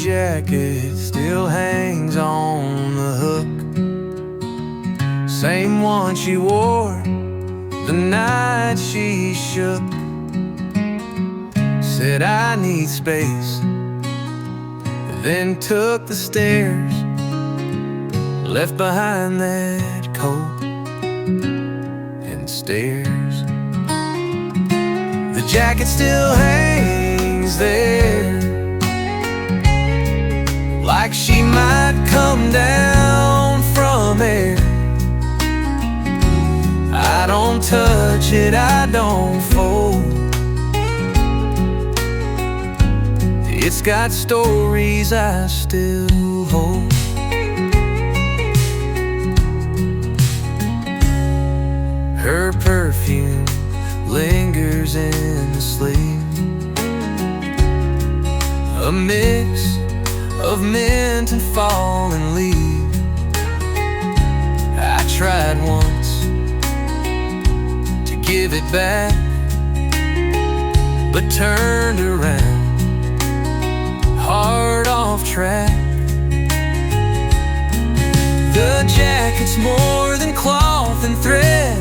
jacket still hangs on the hook, same one she wore the night she shook. Said I need space, then took the stairs, left behind that coat and stairs. The jacket still hangs there, like she might come down from air. I don't touch it, I don't fold. It's got stories I still hold. Her perfume lingers in the sleep, a mix of mint and fallen leaves. I tried once to give it back, but turned around, hard off track. The jacket's more than cloth and thread,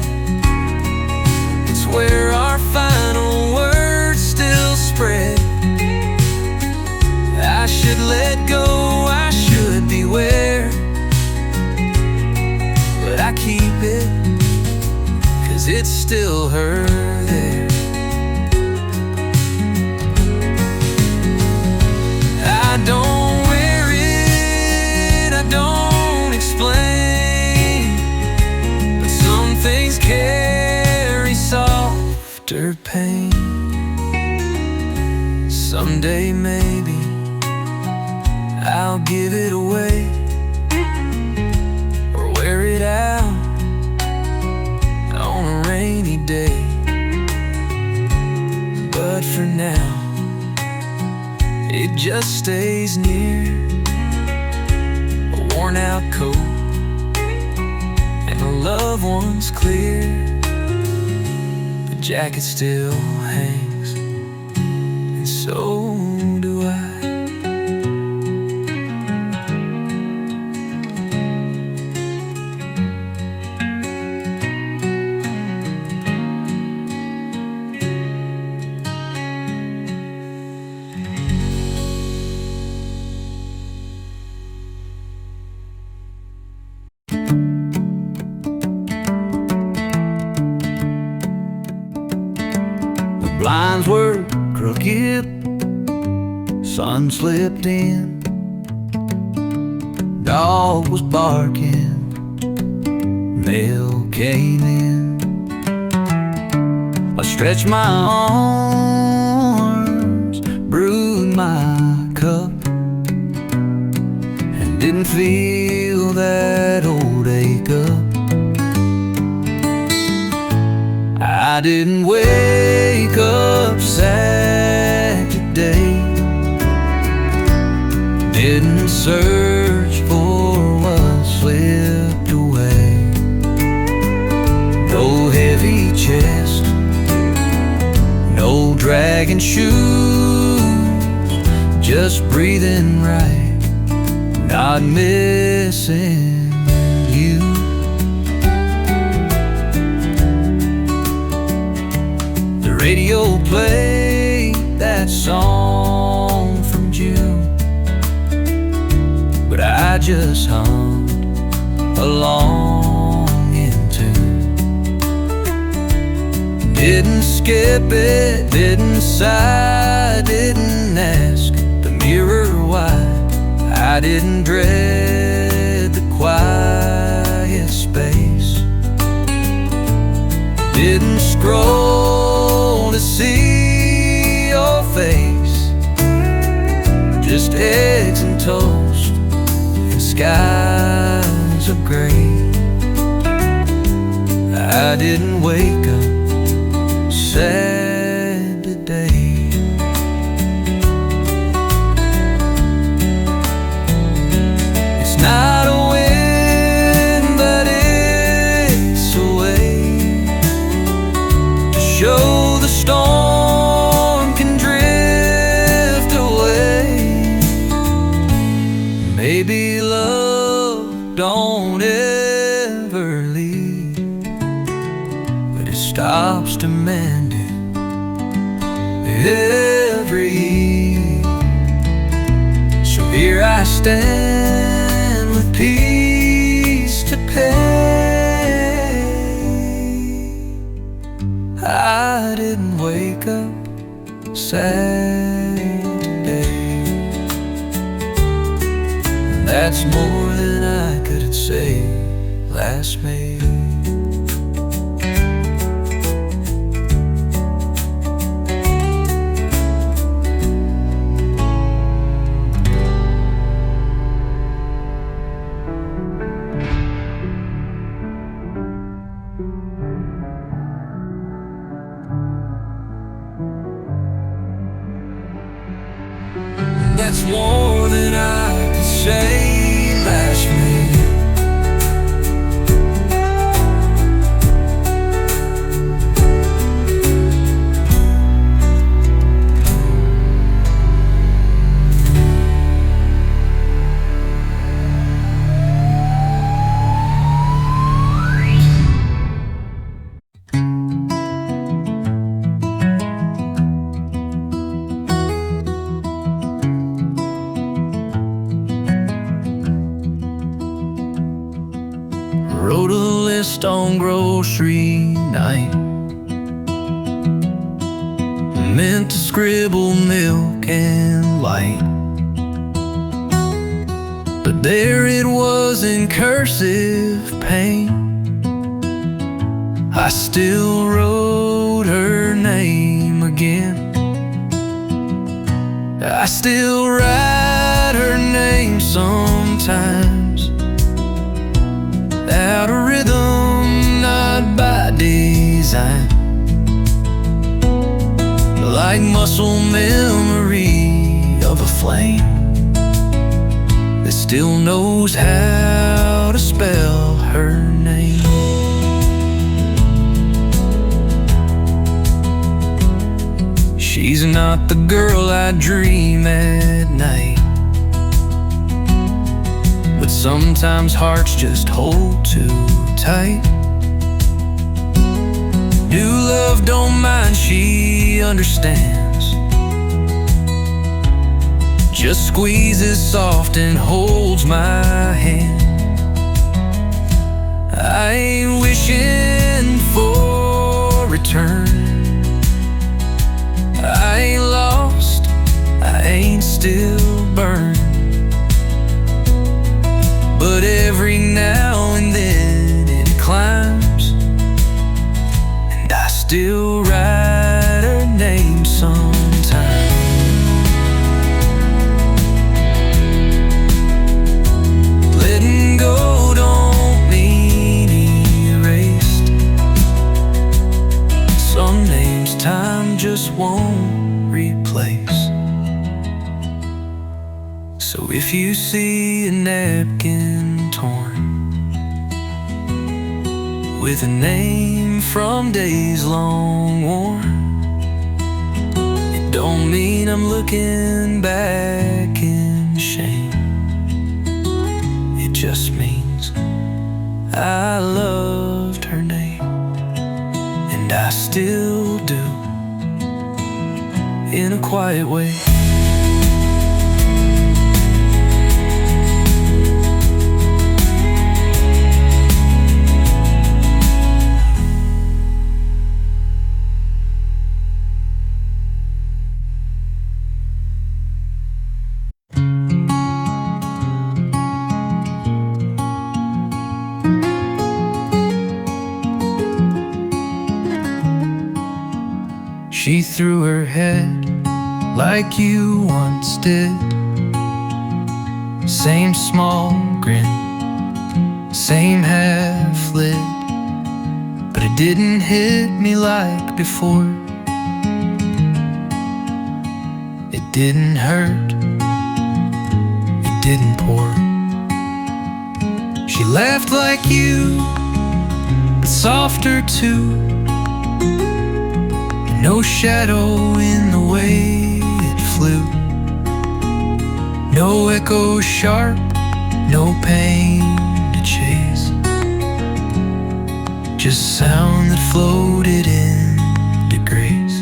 it's where our final words still spread. I should let go, I should beware, but I keep it, 'cause it's still her there. I don't wear it, I don't explain, but some things carry softer pain. Someday maybe I'll give it away, or wear it out on a rainy day. But for now, it just stays near, a worn out coat and a loved one's clear. The jacket still hangs, and so do I. Blinds were crooked, sun slipped in, dog was barking, mail came in. I stretched my arms, brewed my cup, and didn't feel that old ache up. I didn't wake up sad today, didn't search for what slipped away. No heavy chest, no dragging shoes, just breathing right, not missing you. Radio played that song from June, but I just hummed along in tune. Didn't skip it, didn't sigh, didn't ask the mirror why. I didn't dread the quiet space, didn't scroll to see your face, just eggs and toast and skies of gray. I didn't wake up sad today. It's not a win, but it's a way to show the storm can drift away. Maybe love don't ever leave, but it stops demanding every eve. So here I stand with peace to pay. I didn't wake up sad today. That's more than I could say last May. That's more than I could say last May. Wrote a list on grocery night, meant to scribble milk and light, but there it was in cursive paint. I still wrote her name again. I still write her name sometimes, out of rhythm, not by design, like muscle memory of a flame that still knows how to spell her name. She's not the girl I dream at night, but sometimes hearts just hold too tight. New love don't mind, she understands, just squeezes soft and holds my hand. I ain't wishing for return, I ain't lost, I ain't still burned, but every now and then it climbs, and I still write her name sometimes. Letting go don't mean erased. Some names time just won't replace. So if you see a napkin torn with a name from days long worn, it don't mean I'm looking back in shame. It just means I loved her name, and I still do, in a quiet way. She threw her head like you once did, same small grin, same half lid, but it didn't hit me like before. It didn't hurt, it didn't pour. She laughed like you, but softer too. No shadow in the way it flew, No echo sharp, no pain to chase, just sound that floated into grace.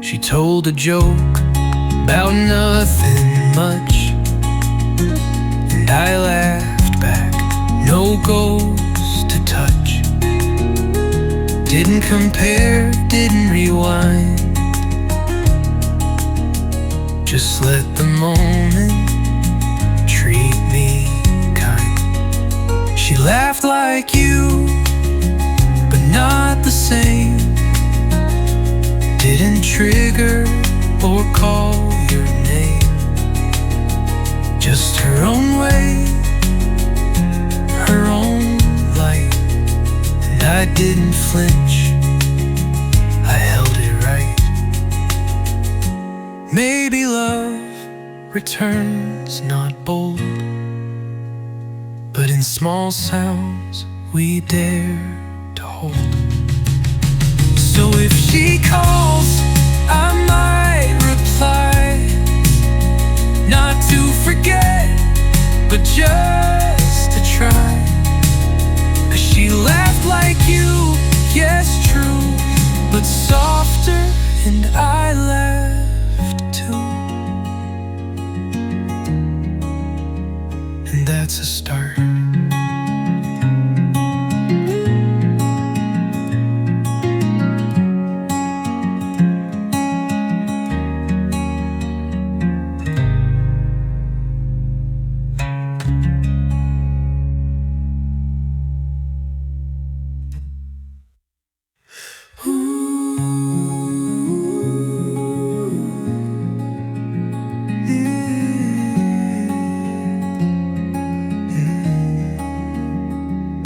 She told a joke about nothing much, and I laughed back. No ghost to touch, didn't compare, didn't rewind, just let the moment treat me kind. She laughed like you, but not the same. Didn't trigger or call your name, just her own way, her own light. And I didn't flinch, I held it right. Maybe love returns not bold, but in small sounds we dare to hold. So if she calls, I might reply, not to forget, but just to try. 'Cause she laughed like you, yes true, but softer, and I laughed too. And that's a start.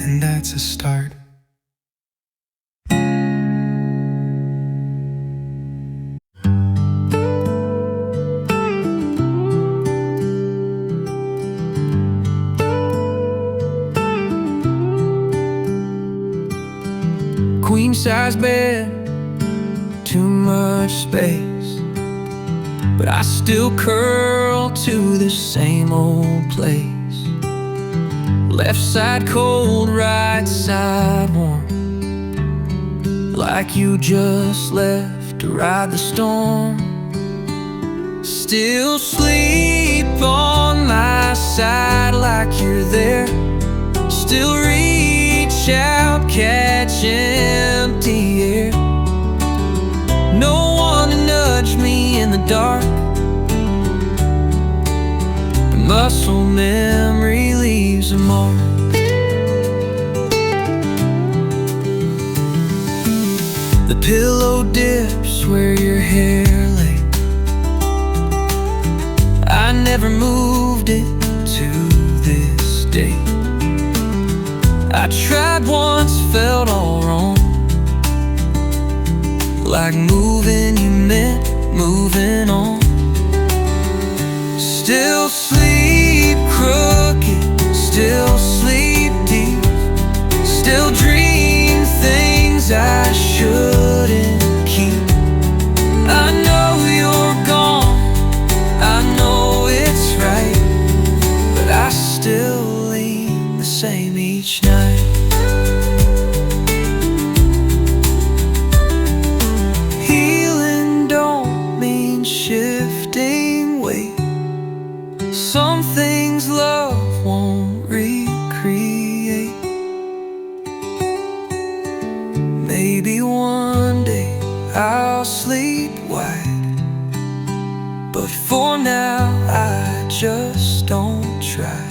And that's a start. Queen size bed, too much space, but I still curl to the same old place. Left side cold, right side warm, like you just left to ride the storm. Still sleep on my side like you're there. Still reach out, catch empty air. No one to nudge me in the dark. Muscle memory leaves a mark. The pillow dips where your hair lay. I never moved it to this day. I tried once, felt all wrong, like moving you meant moving on. Still sleep crooked, still sleep deep, still dream things I shouldn't keep. I know you're gone, I know it's right, but I still lean the same each night. Healing don't mean shifting weight. Some things love won't recreate. Maybe one day I'll sleep wide, but for now I just don't try.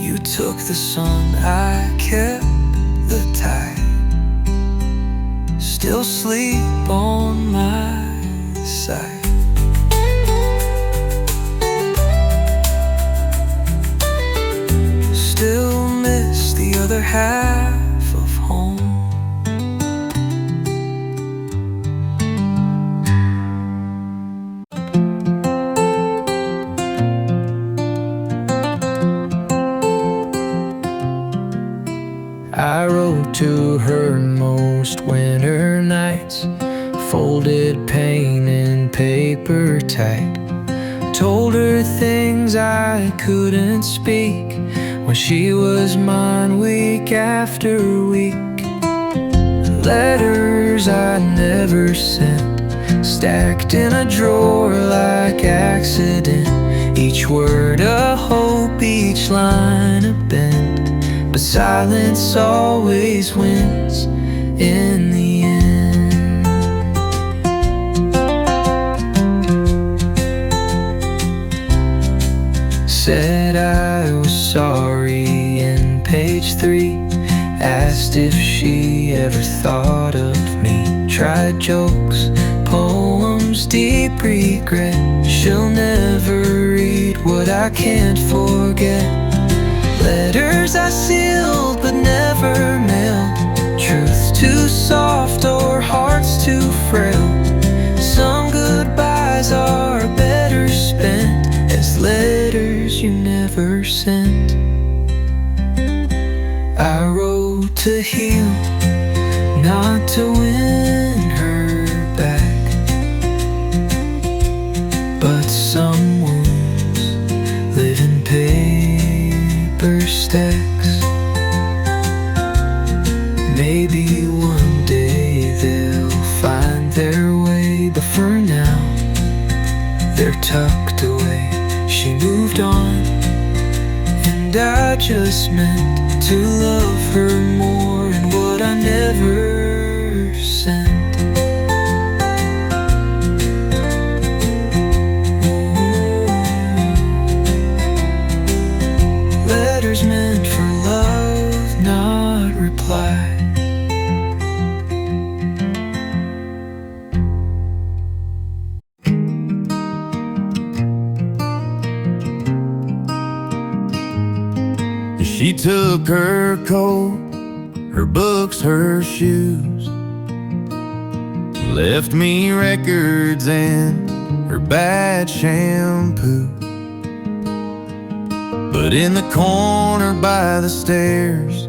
You took the sun, I kept the tide. Still sleep on my side. Still miss the other half of home. I wrote to her most winter nights, folded pain in paper tight. told her things I couldn't speak when she was mine week after week. Letters I never sent, stacked in a drawer like accident. Each word a hope, each line a bend, but silence always wins in the end. Said I was sorry in page 3, asked if she ever thought of me. Tried jokes, poems, deep regret. She'll never read what I can't forget. Letters I sealed but never mailed, truths too soft or hearts too frail. Some goodbyes are better spent as letters you never sent. I wrote to heal, not to win her back, but some wounds live in paper stacks. Maybe one day they'll find their way, but for now they're tucked away. She moved on, and I just meant to love her more, and what I never sent. Letters meant for love, not reply. She took her coat, her books, her shoes, left me records and her bad shampoo. But in the corner by the stairs,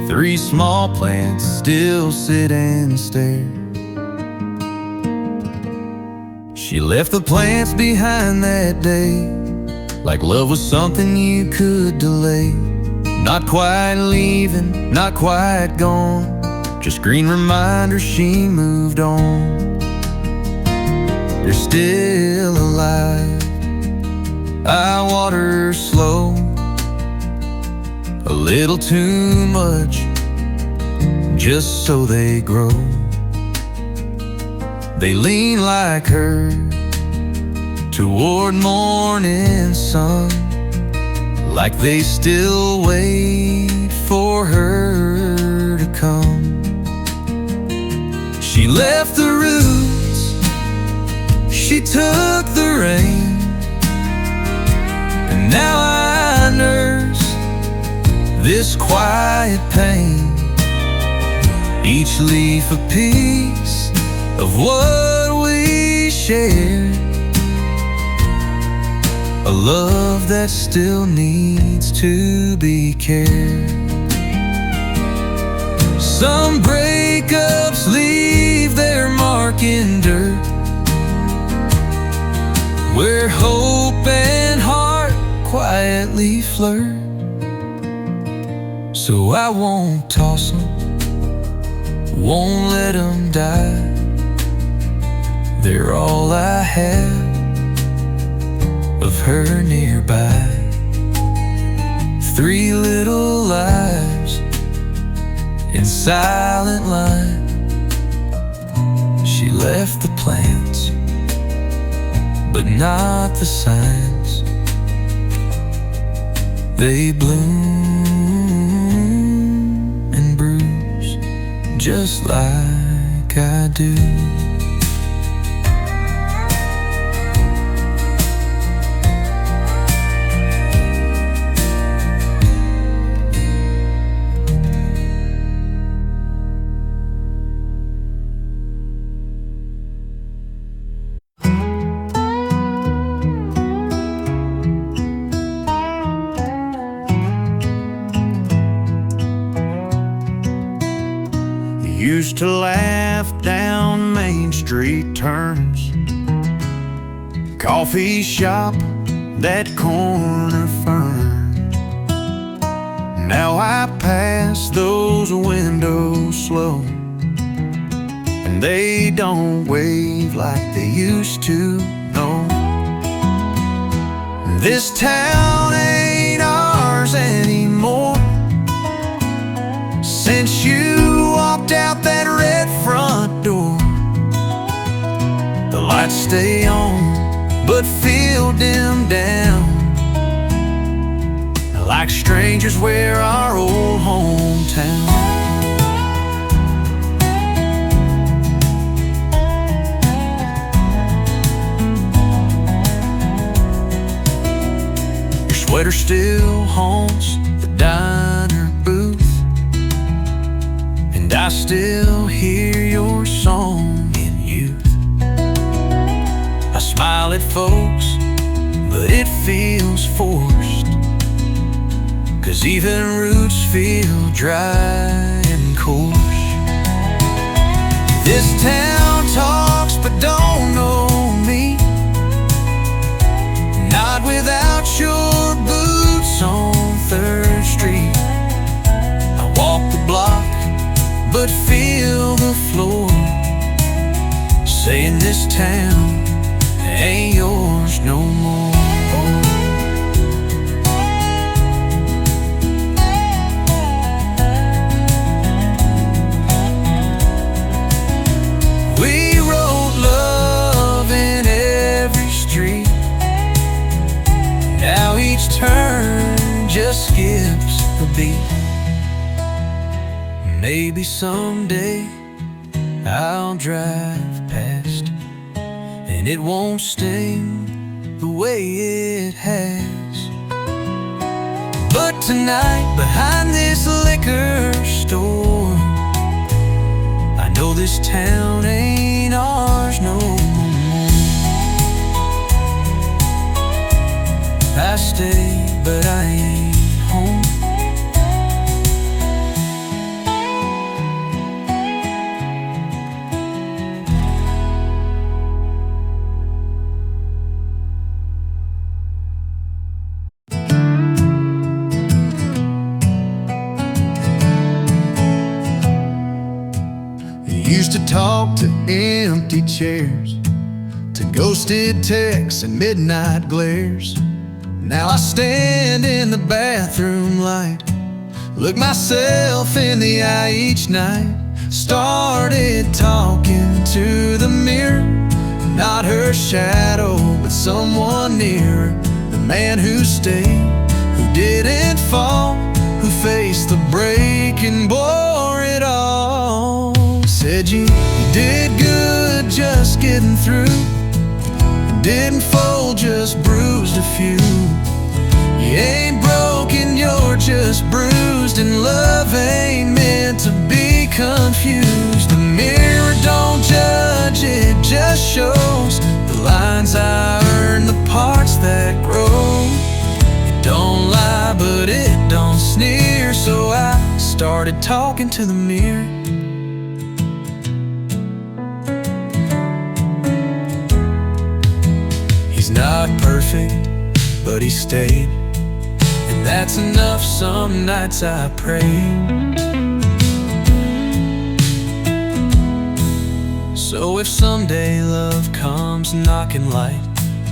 3 small plants still sit and stare. She left the plants behind that day, like love was something you could delay. Not quite leaving, not quite gone, just green reminders she moved on. They're still alive, I water slow, a little too much, just so they grow. They lean like her toward morning sun, like they still wait for her to come. She left the roots, she took the rain, and now I nurse this quiet pain. Each leaf a piece of what we shared, a love that still needs to be cared. Some breakups leave their mark in dirt, where hope and heart quietly flirt. So I won't toss them, won't let them die. They're all I have of her nearby. 3 little lives in silent line. She left the plants, but not the signs. They bloom and bruise just like I do. Used to laugh down Main Street turns, coffee shop that corner fern. Now I pass those windows slow, and they don't wave like they used to, no. This town ain't ours anymore since you walked out that red front door. The lights stay on but feel dimmed down, like strangers wear our old hometown. Your sweater still haunts the diner booth, and I still hear your song in youth. I smile at folks, but it feels forced, 'cause even roots feel dry and coarse. This town talks but don't know me, not without your boots on 3rd Street. I walk the block but feel the floor, saying this town ain't yours no more. We wrote love in every street, now each turn just skips a beat. Maybe someday I'll drive past, and it won't sting the way it has. But tonight, behind this liquor store, I know this town ain't ours no more. I stay, but I ain't home. Used to talk to empty chairs, to ghosted texts and midnight glares. Now I stand in the bathroom light, look myself in the eye each night. Started talking to the mirror, not her shadow, but someone nearer. The man who stayed, who didn't fall, who faced the break and bore it all. Said you did good just getting through, didn't fold, just bruised a few. You ain't broken, you're just bruised, and love ain't meant to be confused. The mirror don't judge, it just shows the lines I earn, the parts that grow. It don't lie, but it don't sneer, so I started talking to the mirror. He's not perfect, but he stayed, and that's enough. Some nights I pray. So if someday love comes knocking light,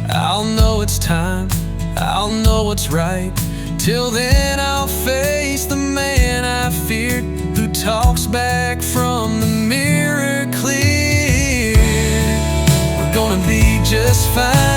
I'll know it's time, I'll know what's right. Till then I'll face the man I feared, who talks back from the mirror clear. We're gonna be just fine.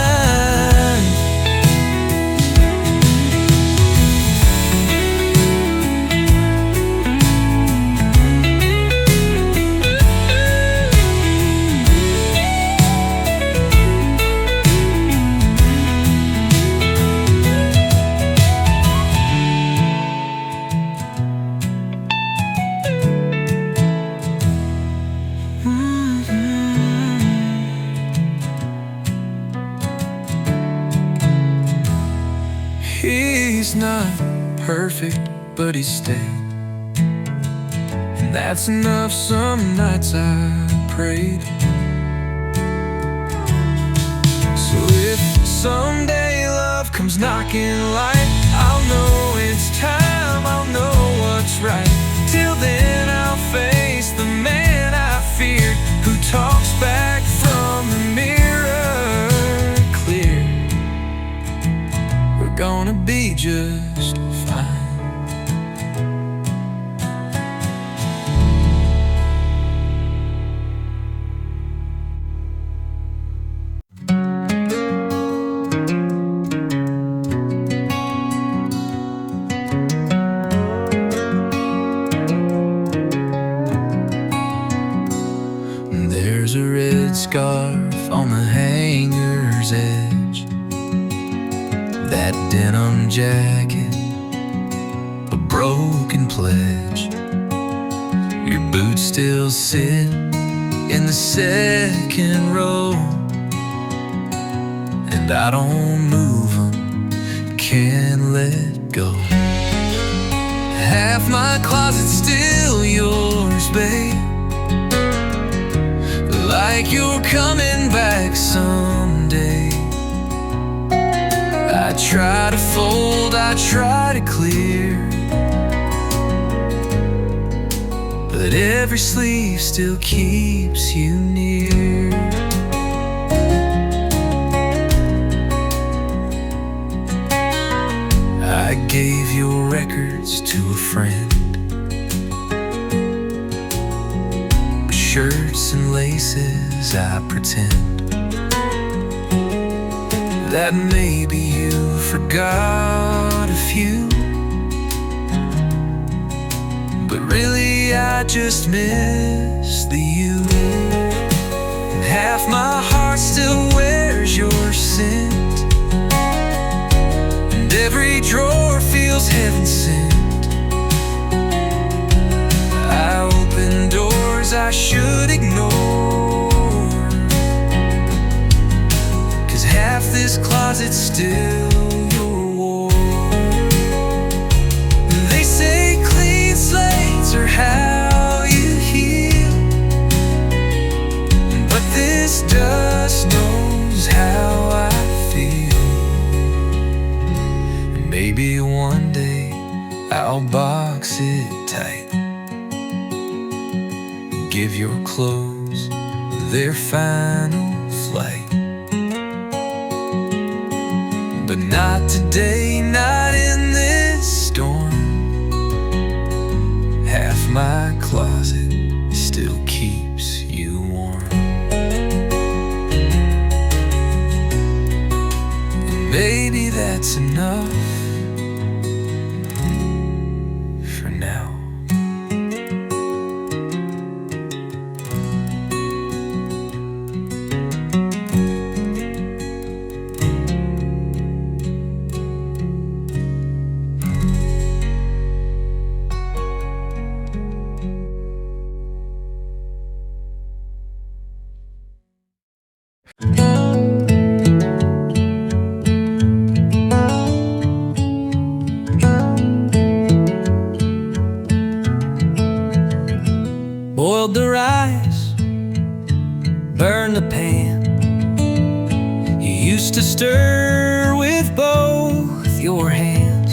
He's not perfect, but he stayed, and that's enough. Some nights I prayed. So if someday love love comes knocking light, I'll know it's time, I'll know what's right. Till then I'll face the man I feared, who talks back from the mirror clear. We're gonna be just fine. There's a red scarf on the hanger's edge, that denim jacket, a broken pledge. Your boots still sit in the second row, and I don't move them, can't let go. Half my closet's still yours, babe, like you're coming back someday. I try to fold, I try to clear, but every sleeve still keeps you near. I gave your records to a friend, shirts and laces, I pretend that maybe you forgot a few, but really I just miss the you. And half my heart still wears your scent, and every drawer feels heaven sent. I open doors I should ignore, 'cause half this closet's still your war. They say clean slates are how you heal, but this dust knows how I feel. And maybe one day I'll box it tight, give your clothes their final flight. But not today, not in this storm. Half my closet still keeps you warm. And maybe that's enough for now. Boiled the rice, burned the pan. You used to stir with both your hands.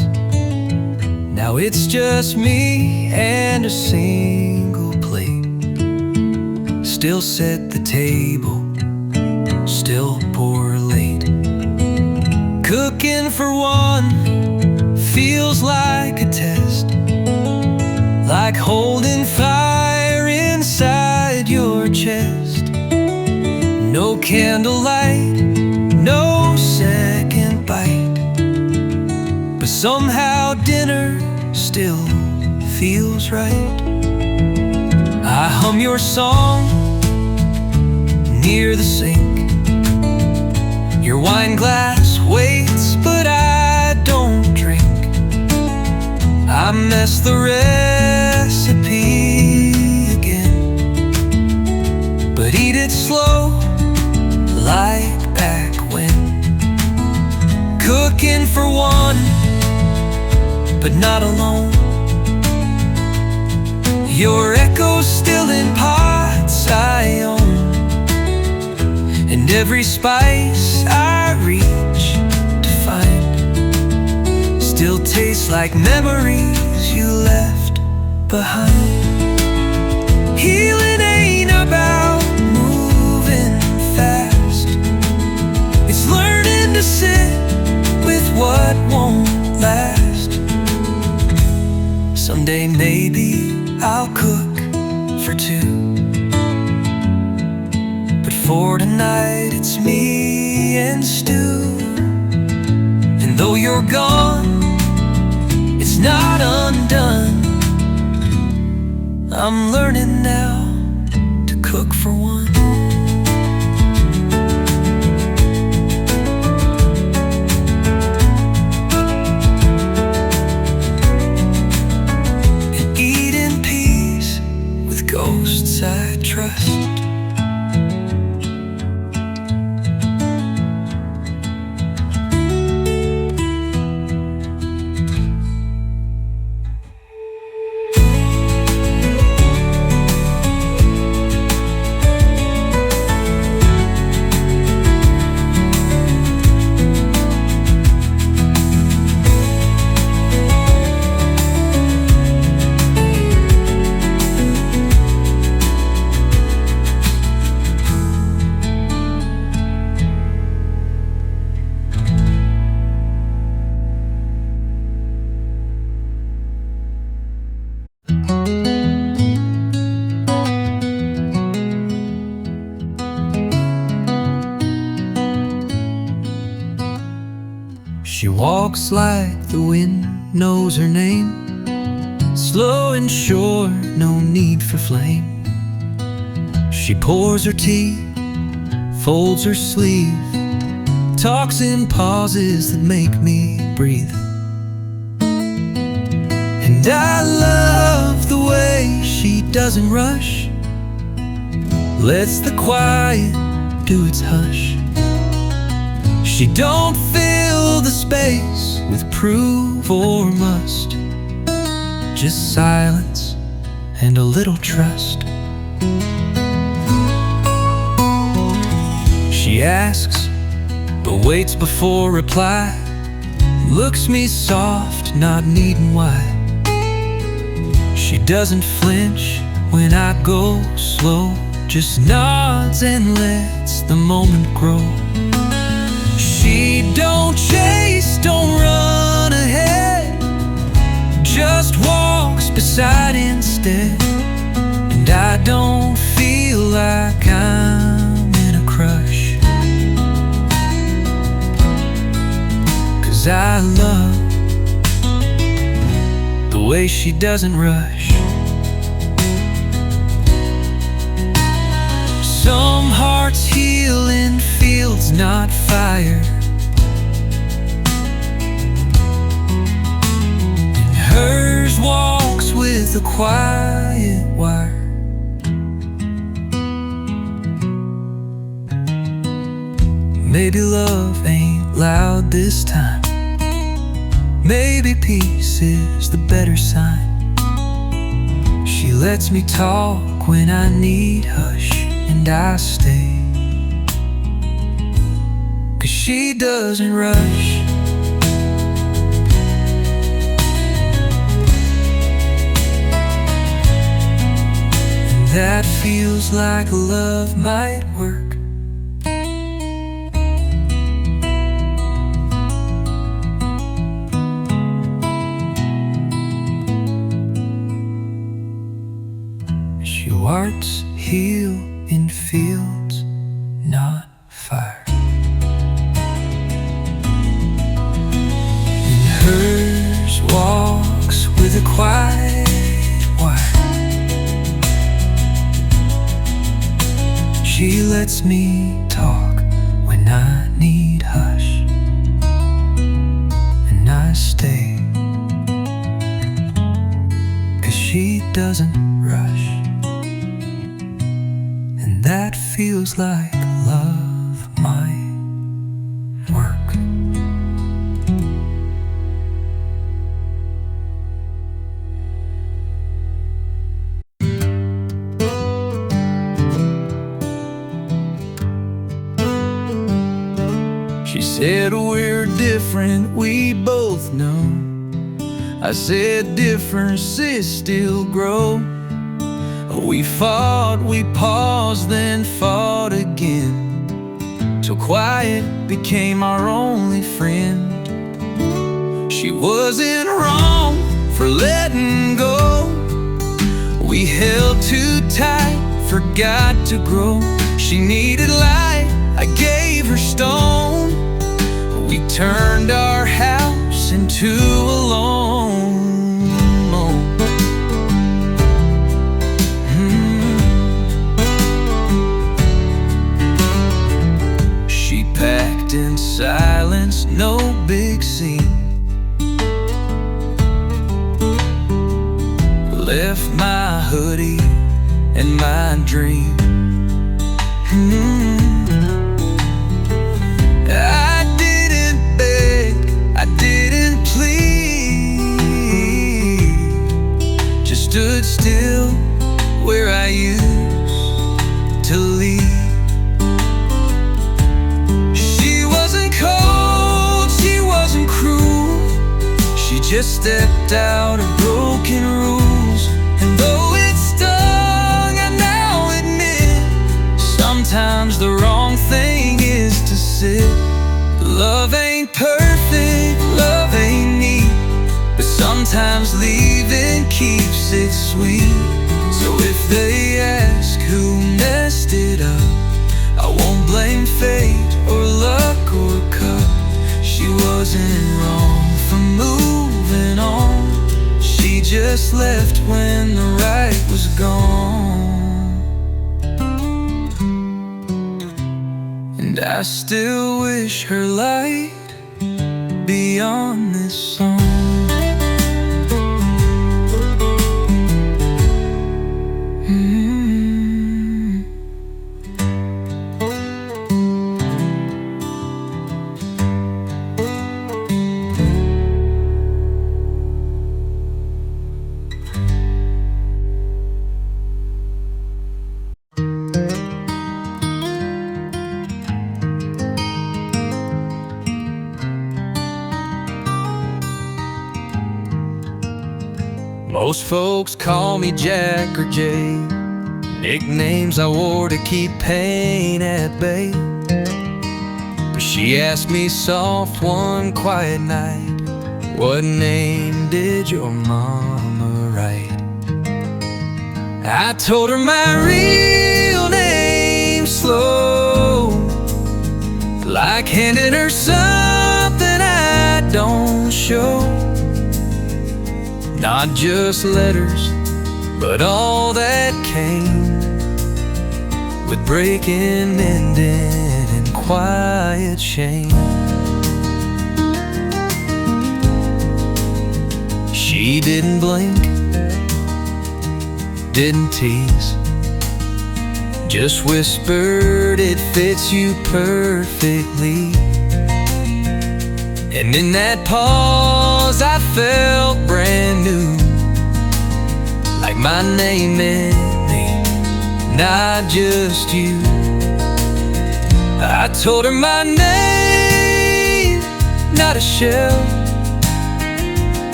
Now it's just me and a single plate. Still set the table, still pour late. Cooking for one feels like a test, like holding fire inside your chest. No candlelight, no second bite, but somehow dinner still feels right. I hum your song near the sink. Your wine glass waits, but I don't drink. I mess the recipe again, but eat it slow, like back when. Cooking for one, but not alone. Your echo's still in pots I own, and every spice I reach to find just like memories you left behind. Healing ain't about moving fast. It's learning to sit with what won't last. Someday maybe I'll cook for two, but for tonight it's me and Stu. And though you're gone, it's not undone. I'm learning now to cook for one. And eat in peace with ghosts I trust. She walks like the wind knows her name, slow and sure, no need for flame. She pours her tea, folds her sleeve, talks in pauses that make me breathe. And I love the way she doesn't rush, lets the quiet do its hush. She don't fill the space with proof or must, just silence and a little trust. She asks, but waits before reply, looks me soft, not needing why. She doesn't flinch when I go slow, just nods and lets the moment grow. She don't chase, don't run ahead, just walks beside instead. And I don't feel like I'm in a crush, 'cause I love the way she doesn't rush. Some hearts heal in fields, not fire. And hers walks with a quiet wire. Maybe love ain't loud this time, maybe peace is the better sign. She lets me talk when I need hush, and I stay, 'cause she doesn't rush. And that feels like love might work. She warts heal in fields, not fire. And hers walks with a quiet wire. She lets me talk when I need hush, and I stay, 'cause she doesn't rush. And that feels like love might work. She said we're different, we both know. I said differences still grow. We fought, we paused, then fought again, till quiet became our only friend. She wasn't wrong for letting go. We held too tight, forgot to grow. She needed light, I gave her stone. We turned our house into a lone. She packed in silence, no big scene. Left my hoodie and my dream. I didn't beg, I didn't plead, just stood still where I used to lead. She wasn't cold, she wasn't cruel, she just stepped out of broken rules. And though it stung, I now admit, sometimes the wrong thing is to sit. Love ain't perfect, love ain't neat, but sometimes leaving keeps it sweet. So if they ask who messed it up, I won't blame fate or luck or cup. She wasn't wrong for moving on, she just left when the right was gone. And I still wish her light beyond this song. Most folks call me Jack or Jay, nicknames I wore to keep pain at bay. But she asked me soft one quiet night, what name did your mama write? I told her my real name slow, like handing her something I don't show. Not just letters, but all that came with breaking, mending, and quiet shame. She didn't blink, didn't tease, just whispered, it fits you perfectly. And in that pause I felt brand new, like my name meant me, not just you. I told her my name, not a shell,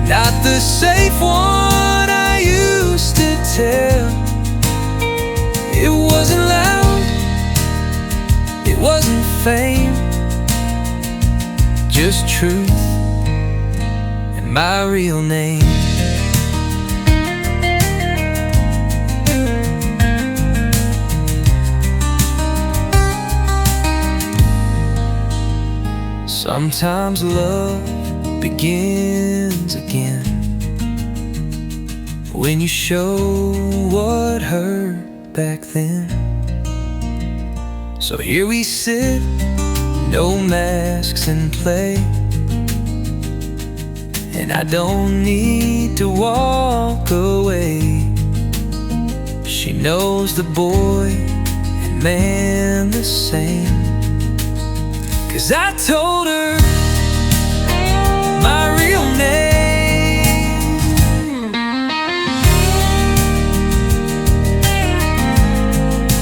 not the safe one I used to tell. It wasn't loud, it wasn't fame, just truth and my real name. Sometimes love begins again when you show what hurt back then. So here we sit, no masks in play, and I don't need to walk away. She knows the boy and man the same, 'cause I told her my real name.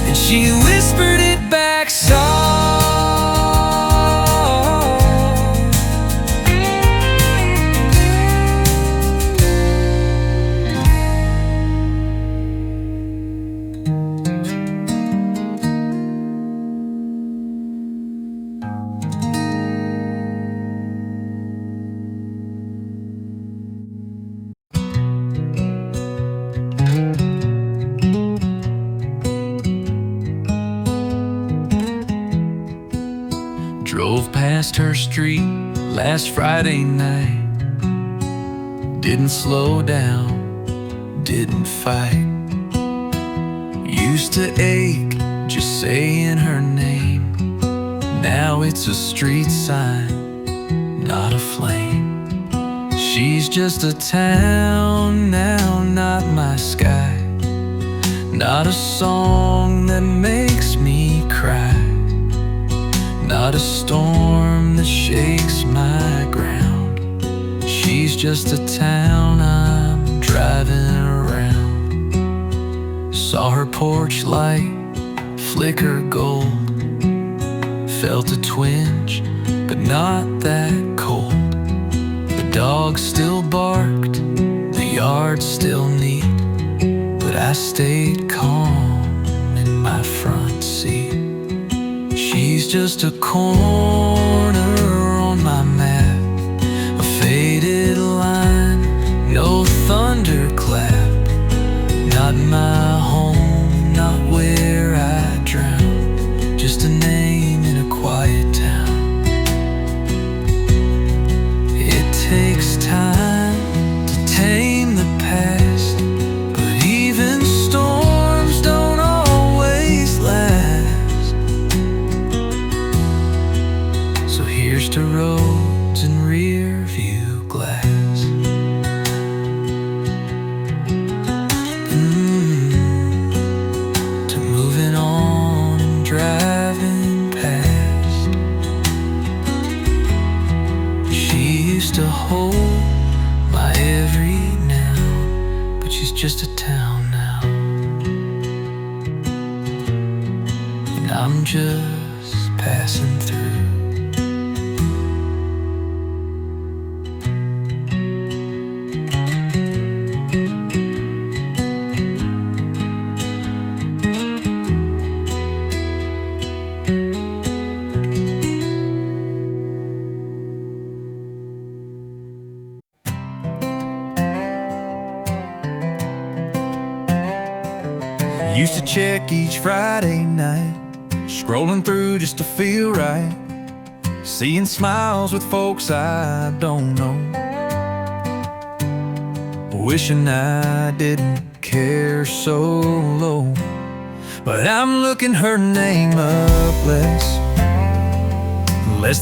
And she whispered it back soft, past her street last Friday night. Didn't slow down, didn't fight. Used to ache just saying her name. Now it's a street sign, not a flame. She's just a town now, not my sky. Not a song that makes me cry. Not a storm that shakes my ground. She's just a town I'm driving around. Saw her porch light flicker gold. Felt a twinge, but not that cold. The dog still barked, the yard still neat, but I stayed calm in my front seat. She's just a corner on my map, a faded line, no thunderclap. Not my home, not where I drown, just a name in a quiet town. It takes time to tame the past, but even storms don't always last. So here's to roads and rear view glass. To moving on and driving past. She used to hold my every now, but she's just a town now, and I'm just passing through. Used to check each Friday night, scrolling through just to feel right, seeing smiles with folks I don't know, wishing I didn't care so low. But I'm looking her name up less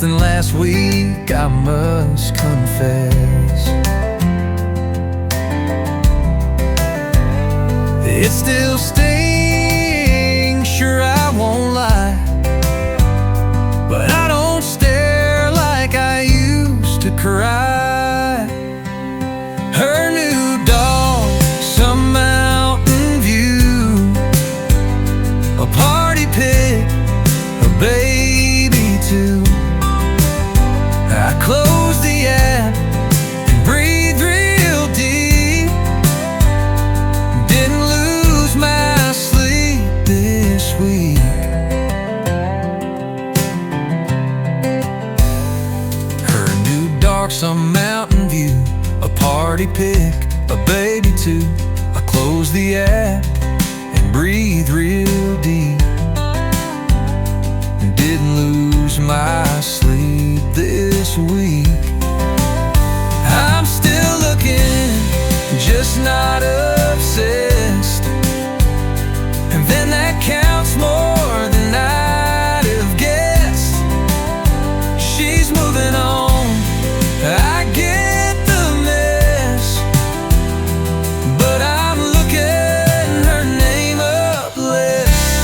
than last week, I must confess. It still stings, sure I won't lie, but I don't stare like I used to cry. Her new dog, some mountain view, a party pig, a baby too. I closed the app and breathed real deep. Didn't lose my sleep this week. Her new dog, some mountain view, a party pick, a baby too. I closed the app and breathed real deep. Didn't lose my sleep this week. I'm still looking, just not obsessed, and then that counts more than I'd have guessed. She's moving on, I get the mess, but I'm looking her name up less.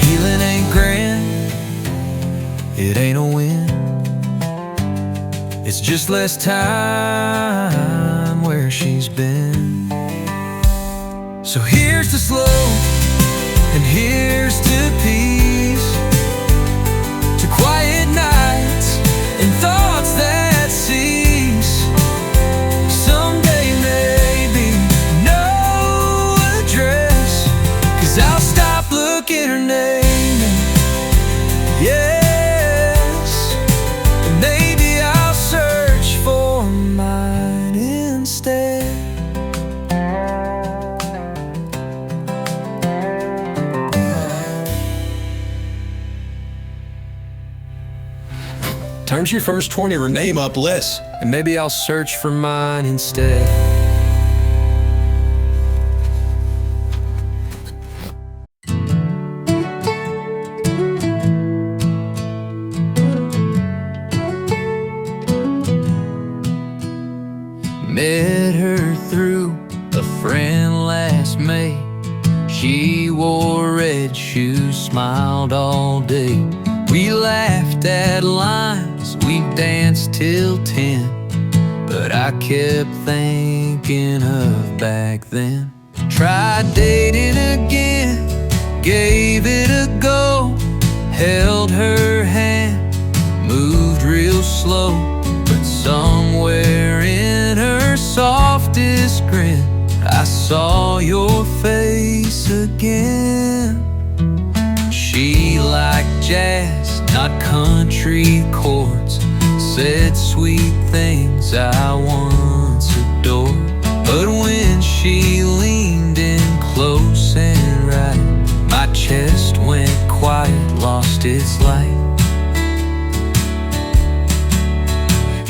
Healing ain't grand, it ain't a win. It's just less time where she's been. So here's to slow, and here's to peace, to quiet nights and thoughts that cease. Someday maybe no address, 'cause I'll stop looking her name and yes, and maybe I'll search for mine instead. Aren't you first 20 or name up list? And maybe I'll search for mine instead. Met her through a friend last May. She wore red shoes, smiled all day. We laughed at lines, we danced till 10. But I kept thinking of back then. Tried dating again, gave it a go. Held her hand, moved real slow. But somewhere in her softest grin, I saw your face again. She liked jazz, not country chords. Said sweet things I once adored. But when she leaned in close and right, my chest went quiet, lost its light.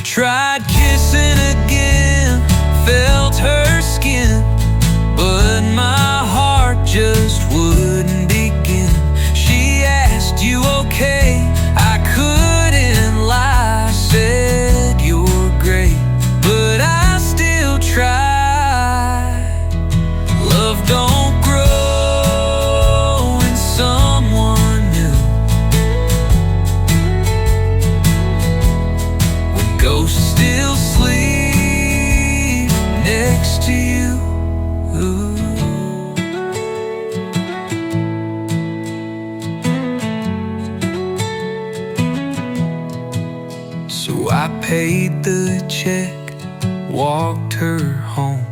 Tried kissing again, felt her skin, but my heart just wouldn't begin. She asked, "You okay?" I couldn't lie, said, "You're great," but I still try. Love don't grow in someone new. When ghosts still sleep next to you. So I paid the check, walked her home,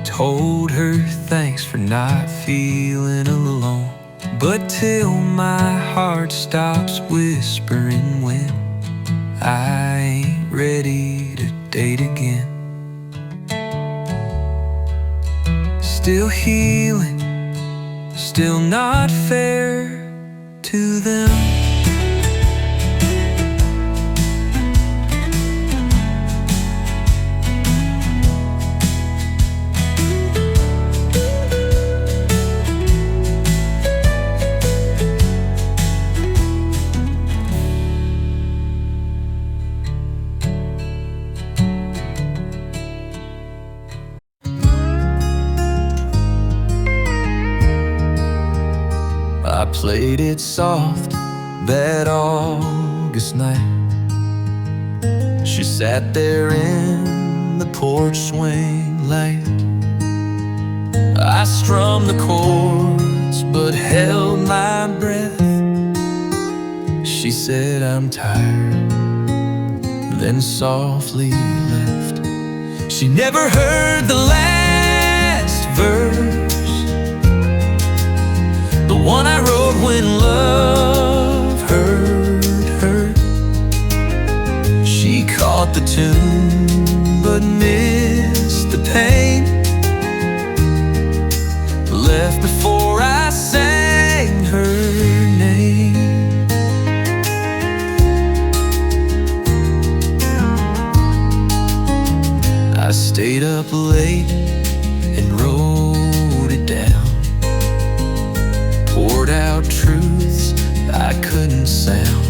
told her thanks for not feeling alone. But till my heart stops whispering when I ain't ready to date again. Still healing, still not fair to them. I played it soft that August night. She sat there in the porch swing light. I strummed the chords but held my breath. She said, "I'm tired," then softly left. She never heard the last verse, the one I wrote when love hurt. She caught the tune but missed the pain. Left before I sang her name. I stayed up late and wrote it down. Poured out truths I couldn't sound.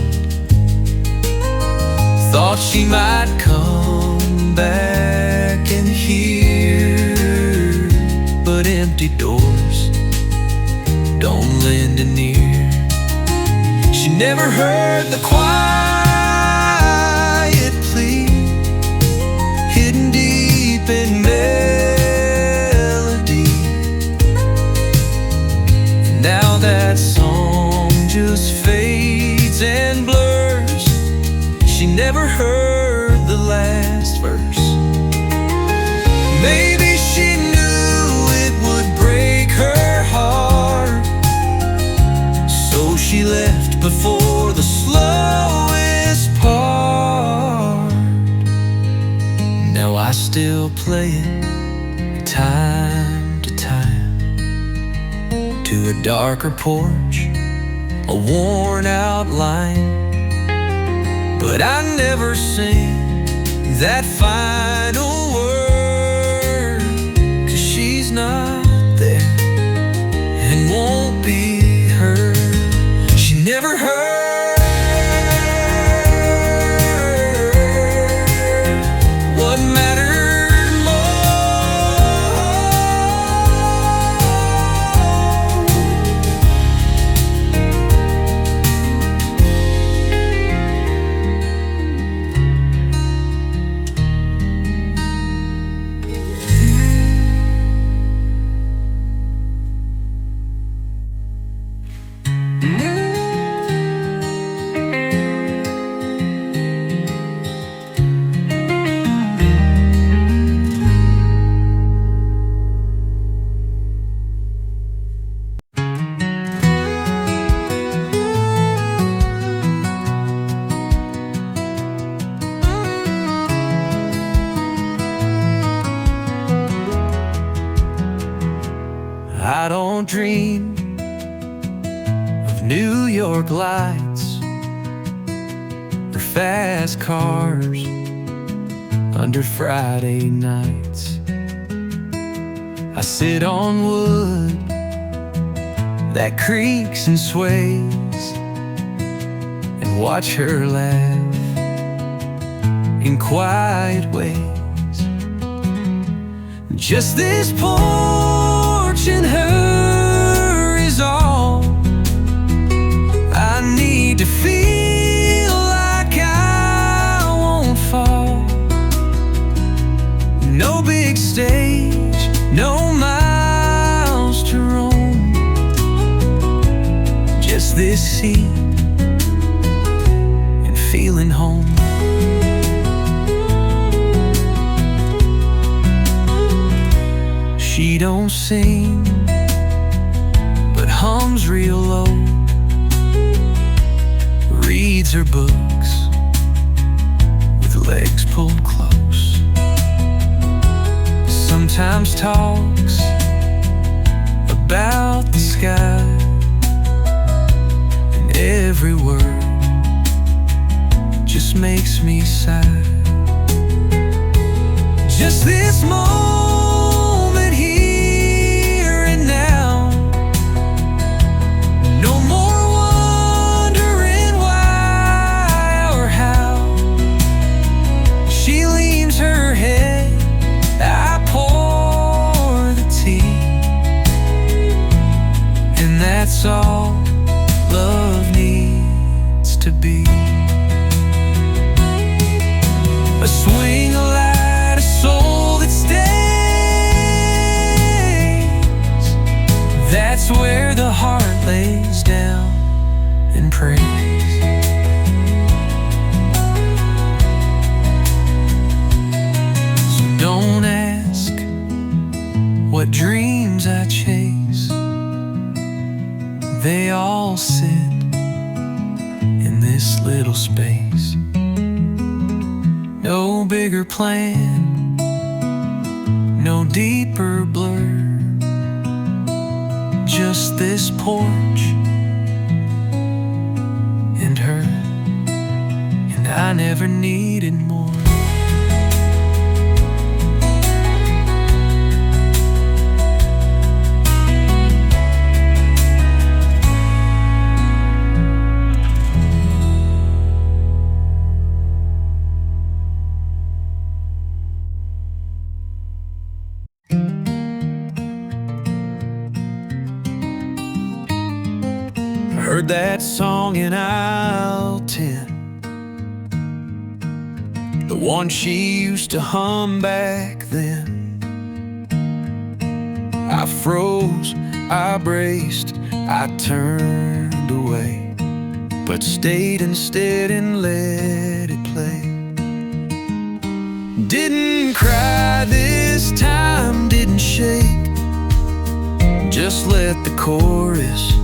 Thought she might come back and hear, but empty doors don't lend an ear. She never heard the quiet plea hidden deep in melody. Now that song just fades and blurs. She never heard the last verse. Maybe she knew it would break her heart, so she left before the slowest part. Now I still play it time to time, to a darker porch, a worn out line. but I never sing that final word, 'cause she's not there and won't be heard. She never heard what mattered most. I don't dream of New York lights or fast cars under Friday nights. I sit on wood that creaks and sways and watch her laugh in quiet ways. Just this porch and her is all I need to feel like I won't fall. No big stage, no miles to roam, just this seat and feeling home. She don't sing, but hums real low, reads her books with legs pulled close, sometimes talks about the sky, and every word just makes me sigh. Just this moment here and now, no more wondering why or how. She leans her head, I pour the tea, and that's all love needs to be. A swing, a light, a soul that stays. That's where the heart lays down and prays. So don't ask what dreams I chase. They all sit in this little space. No bigger plan, no deeper blur, just this porch and her, and I never needed more. Heard that song in aisle 10, the one she used to hum back then. I froze, I braced, I turned away, but stayed instead and let it play. Didn't cry this time, didn't shake, just let the chorus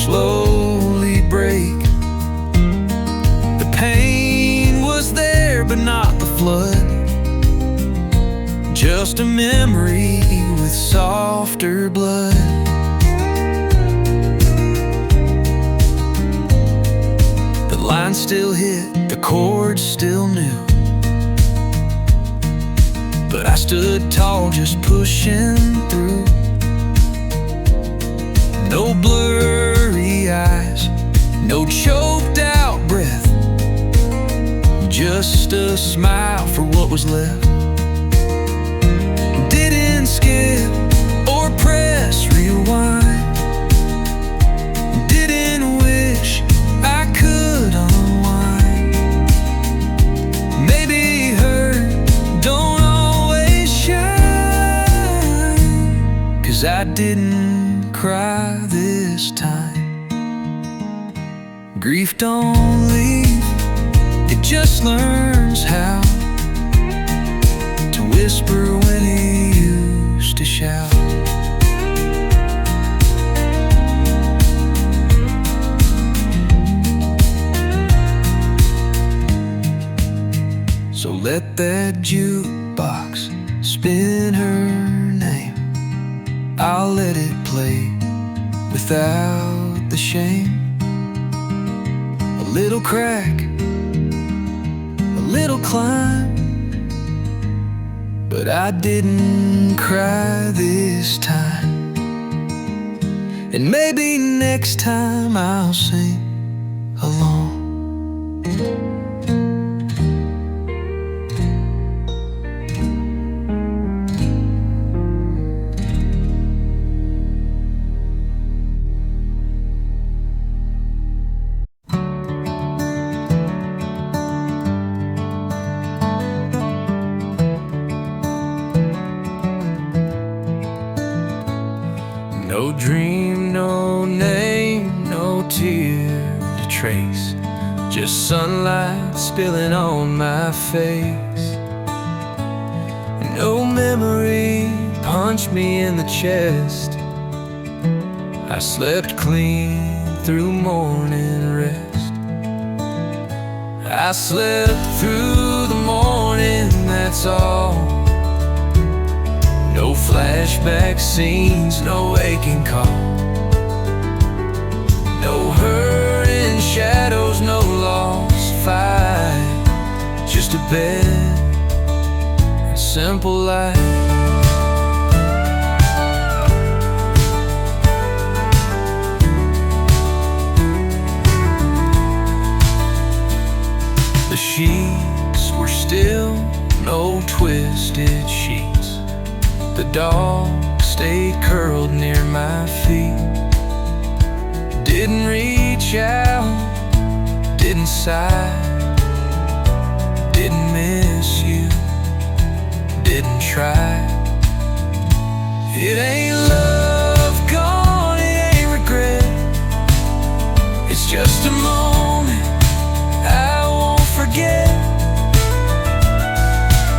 slowly break. The pain was there, but not the flood, just a memory with softer blood. The line still hit, the the chords still new. But I stood tall, just pushing through. No blurry eyes, no choked out breath, just a smile for what was left. Didn't skip or press rewind, didn't wish I could unwind. Maybe hurt don't always shine, 'cause I didn't cry this time. Grief don't leave, it just learns how to whisper when it used to shout. So let that jukebox spin her name, I'll let it play without the shame. A little crack, a little climb, but I didn't cry this time. And maybe next time I'll sing along. No dream, no name, no tear to trace, just sunlight spilling on my face. No memory punched me in the chest, I slept clean through morning rest. I slept through the morning, that's all. No flashback scenes, no waking call, no hurting shadows, no lost fight, just a bed, a simple life. The sheets were still, no twisted sheets. The dog stayed curled near my feet. Didn't reach out, didn't sigh, didn't miss you, didn't try. It ain't love gone, it ain't regret, it's just a moment I won't forget.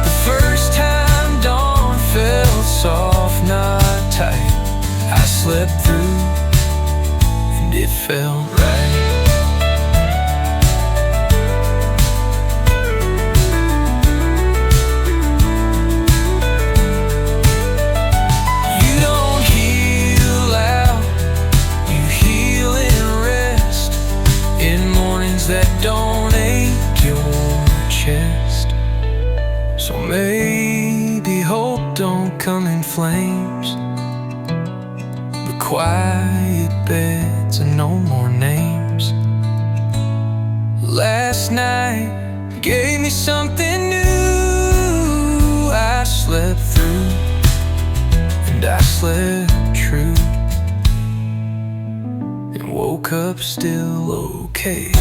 The first time dawn felt soft, not tight, I slept through and it felt right. You don't heal out, you heal in rest, in mornings that don't ache your chest. So maybe hope don't come in flames, but quiet beds and no more names. Last night gave me something new. I slept through and I slept true, and woke up still okay.